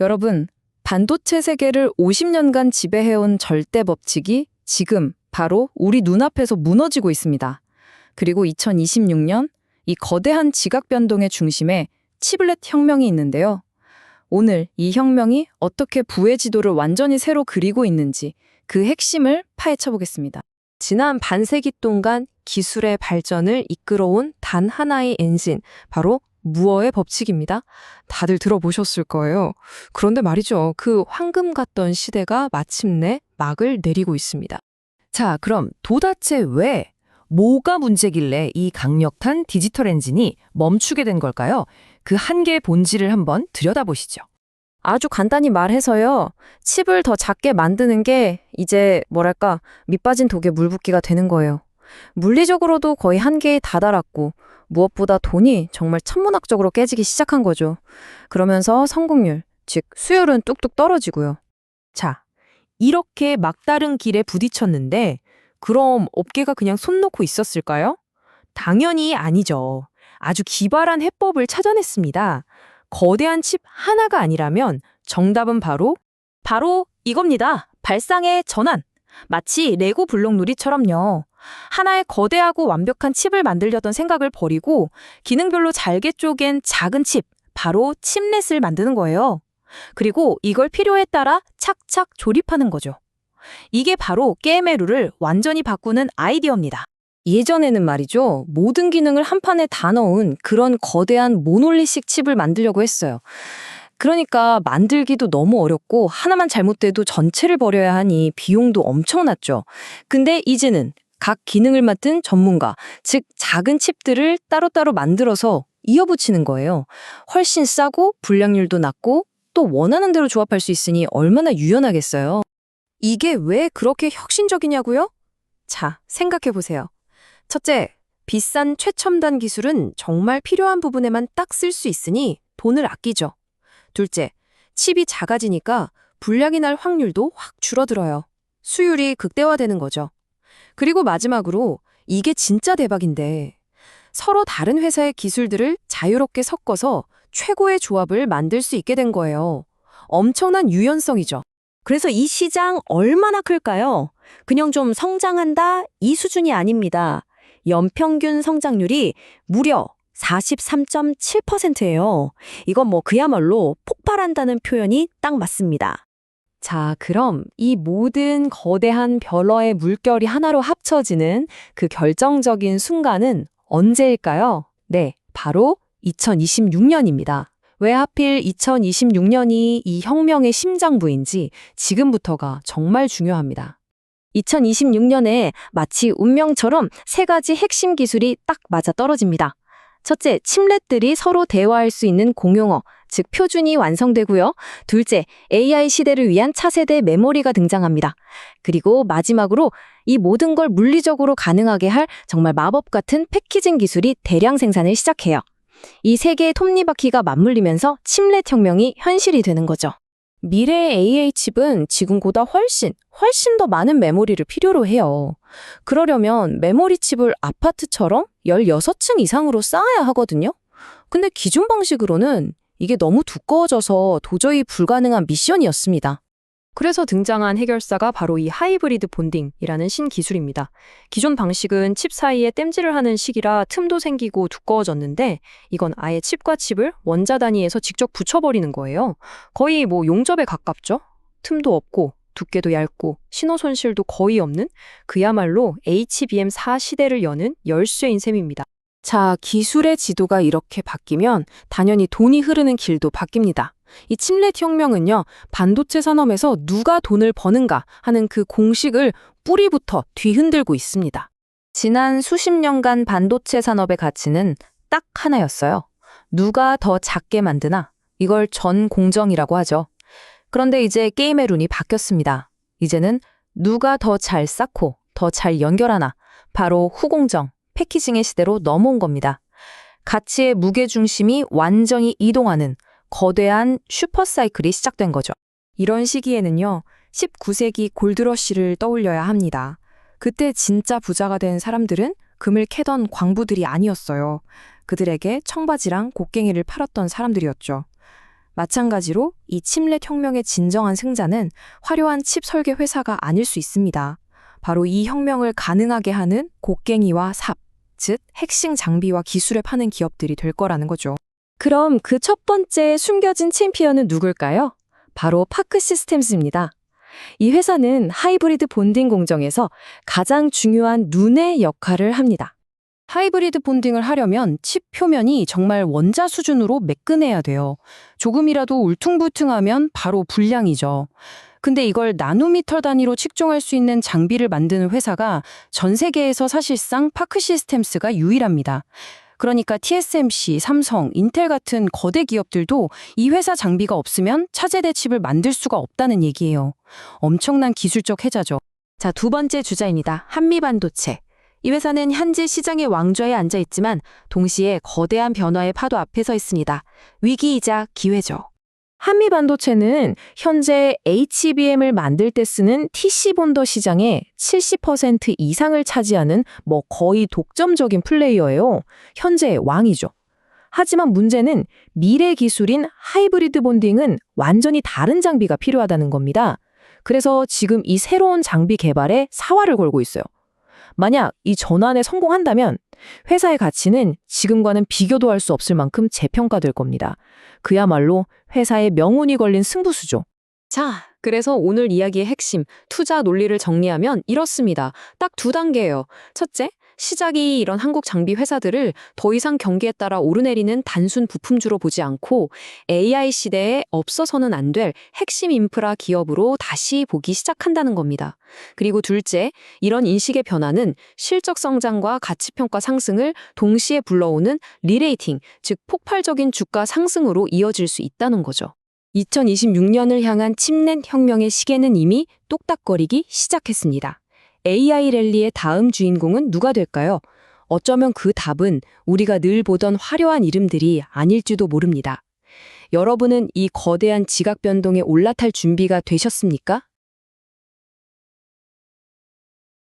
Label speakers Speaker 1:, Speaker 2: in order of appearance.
Speaker 1: 여러분, 반도체 세계를 50년간 지배해온 절대 법칙이 지금 바로 우리 눈앞에서 무너지고 있습니다. 그리고 2026년 이 거대한 지각 변동의 중심에 치블렛 혁명이 있는데요. 오늘 이 혁명이 어떻게 부의 지도를 완전히 새로 그리고 있는지 그 핵심을 파헤쳐 보겠습니다.
Speaker 2: 지난 반세기 동안 기술의 발전을 이끌어온 단 하나의 엔진, 바로 무어의 법칙입니다. 다들 들어보셨을 거예요. 그런데 말이죠. 그 황금 같던 시대가 마침내 막을 내리고 있습니다.
Speaker 3: 자, 그럼 도대체 왜, 뭐가 문제길래 이 강력한 디지털 엔진이 멈추게 된 걸까요? 그 한계의 본질을 한번 들여다보시죠.
Speaker 1: 아주 간단히 말해서요. 칩을 더 작게 만드는 게 이제 밑빠진 독에 물 붓기가 되는 거예요. 물리적으로도 거의 한계에 다다랐고 무엇보다 돈이 정말 천문학적으로 깨지기 시작한 거죠. 그러면서 성공률, 즉 수율은 뚝뚝 떨어지고요.
Speaker 2: 자, 이렇게 막다른 길에 부딪혔는데 그럼 업계가 그냥 손 놓고 있었을까요? 당연히 아니죠. 아주 기발한 해법을 찾아냈습니다. 거대한 칩 하나가 아니라면 정답은 바로 이겁니다. 발상의 전환. 마치 레고 블록 놀이처럼요. 하나의 거대하고 완벽한 칩을 만들려던 생각을 버리고 기능별로 잘게 쪼갠 작은 칩, 바로 칩렛을 만드는 거예요. 그리고 이걸 필요에 따라 착착 조립하는 거죠. 이게 바로 게임의 룰을 완전히 바꾸는 아이디어입니다.
Speaker 1: 예전에는 말이죠. 모든 기능을 한 판에 다 넣은 그런 거대한 모놀리식 칩을 만들려고 했어요. 그러니까 만들기도 너무 어렵고 하나만 잘못돼도 전체를 버려야 하니 비용도 엄청났죠. 근데 이제는 각 기능을 맡은 전문가, 즉 작은 칩들을 따로따로 만들어서 이어붙이는 거예요. 훨씬 싸고 불량률도 낮고 또 원하는 대로 조합할 수 있으니 얼마나 유연하겠어요.
Speaker 2: 이게 왜 그렇게 혁신적이냐고요? 자, 생각해보세요. 첫째, 비싼 최첨단 기술은 정말 필요한 부분에만 딱 쓸 수 있으니 돈을 아끼죠. 둘째, 칩이 작아지니까 불량이 날 확률도 확 줄어들어요. 수율이 극대화되는 거죠. 그리고 마지막으로 이게 진짜 대박인데 서로 다른 회사의 기술들을 자유롭게 섞어서 최고의 조합을 만들 수 있게 된 거예요. 엄청난 유연성이죠.
Speaker 4: 그래서 이 시장 얼마나 클까요? 그냥 좀 성장한다 이 수준이 아닙니다. 연평균 성장률이 무려 43.7%예요. 이건 그야말로 폭발한다는 표현이 딱 맞습니다.
Speaker 2: 자, 그럼 이 모든 거대한 별어의 물결이 하나로 합쳐지는 그 결정적인 순간은 언제일까요? 네, 바로 2026년입니다. 왜 하필 2026년이 이 혁명의 심장부인지 지금부터가 정말 중요합니다.
Speaker 4: 2026년에 마치 운명처럼 세 가지 핵심 기술이 딱 맞아떨어집니다. 첫째, 칩렛들이 서로 대화할 수 있는 공용어, 즉 표준이 완성되고요. 둘째, AI 시대를 위한 차세대 메모리가 등장합니다. 그리고 마지막으로 이 모든 걸 물리적으로 가능하게 할 정말 마법 같은 패키징 기술이 대량 생산을 시작해요. 이 세 개의 톱니바퀴가 맞물리면서 칩렛 혁명이 현실이 되는 거죠.
Speaker 2: 미래의 AI 칩은 지금보다 훨씬 더 많은 메모리를 필요로 해요. 그러려면 메모리 칩을 아파트처럼 16층 이상으로 쌓아야 하거든요. 근데 기존 방식으로는 이게 너무 두꺼워져서 도저히 불가능한 미션이었습니다. 그래서 등장한 해결사가 바로 이 하이브리드 본딩이라는 신기술입니다. 기존 방식은 칩 사이에 땜질을 하는 식이라 틈도 생기고 두꺼워졌는데 이건 아예 칩과 칩을 원자 단위에서 직접 붙여버리는 거예요. 거의 용접에 가깝죠? 틈도 없고 두께도 얇고 신호 손실도 거의 없는 그야말로 HBM4 시대를 여는 열쇠인 셈입니다. 자, 기술의 지도가 이렇게 바뀌면 당연히 돈이 흐르는 길도 바뀝니다. 이 칩렛 혁명은요, 반도체 산업에서 누가 돈을 버는가 하는 그 공식을 뿌리부터 뒤흔들고 있습니다.
Speaker 1: 지난 수십 년간 반도체 산업의 가치는 딱 하나였어요. 누가 더 작게 만드나? 이걸 전공정이라고 하죠. 그런데 이제 게임의 룬이 바뀌었습니다. 이제는 누가 더 잘 쌓고 더 잘 연결하나? 바로 후공정, 패키징의 시대로 넘어온 겁니다. 가치의 무게중심이 완전히 이동하는 거대한 슈퍼사이클이 시작된 거죠.
Speaker 2: 이런 시기에는요, 19세기 골드러시를 떠올려야 합니다. 그때 진짜 부자가 된 사람들은 금을 캐던 광부들이 아니었어요. 그들에게 청바지랑 곡괭이를 팔았던 사람들이었죠. 마찬가지로 이 칩넷 혁명의 진정한 승자는 화려한 칩 설계 회사가 아닐 수 있습니다. 바로 이 혁명을 가능하게 하는 곡괭이와 삽, 즉 핵심 장비와 기술을 파는 기업들이 될 거라는 거죠.
Speaker 4: 그럼 그 첫 번째 숨겨진 챔피언은 누굴까요? 바로 파크 시스템스입니다. 이 회사는 하이브리드 본딩 공정에서 가장 중요한 눈의 역할을 합니다.
Speaker 1: 하이브리드 본딩을 하려면 칩 표면이 정말 원자 수준으로 매끈해야 돼요. 조금이라도 울퉁불퉁하면 바로 불량이죠. 근데 이걸 나노미터 단위로 측정할 수 있는 장비를 만드는 회사가 전 세계에서 사실상 파크 시스템스가 유일합니다. 그러니까 TSMC, 삼성, 인텔 같은 거대 기업들도 이 회사 장비가 없으면 차세대 칩을 만들 수가 없다는 얘기예요. 엄청난 기술적 혜자죠.
Speaker 2: 자, 두 번째 주자입니다. 한미반도체. 이 회사는 현재 시장의 왕좌에 앉아 있지만 동시에 거대한 변화의 파도 앞에 서 있습니다. 위기이자 기회죠. 한미반도체는 현재 HBM을 만들 때 쓰는 TC 본더 시장의 70% 이상을 차지하는 거의 독점적인 플레이어예요. 현재 왕이죠. 하지만 문제는 미래 기술인 하이브리드 본딩은 완전히 다른 장비가 필요하다는 겁니다. 그래서 지금 이 새로운 장비 개발에 사활을 걸고 있어요. 만약 이 전환에 성공한다면 회사의 가치는 지금과는 비교도 할 수 없을 만큼 재평가될 겁니다. 그야말로 회사의 명운이 걸린 승부수죠. 자, 그래서 오늘 이야기의 핵심, 투자 논리를 정리하면 이렇습니다. 딱 두 단계예요. 첫째, 시작이 이런 한국 장비 회사들을 더 이상 경기에 따라 오르내리는 단순 부품주로 보지 않고 AI 시대에 없어서는 안 될 핵심 인프라 기업으로 다시 보기 시작한다는 겁니다. 그리고 둘째, 이런 인식의 변화는 실적 성장과 가치평가 상승을 동시에 불러오는 리레이팅, 즉 폭발적인 주가 상승으로 이어질 수 있다는 거죠.
Speaker 4: 2026년을 향한 칩넷 혁명의 시계는 이미 똑딱거리기 시작했습니다. AI 랠리의 다음 주인공은 누가 될까요? 어쩌면 그 답은 우리가 늘 보던 화려한 이름들이 아닐지도 모릅니다. 여러분은 이 거대한 지각 변동에 올라탈 준비가 되셨습니까?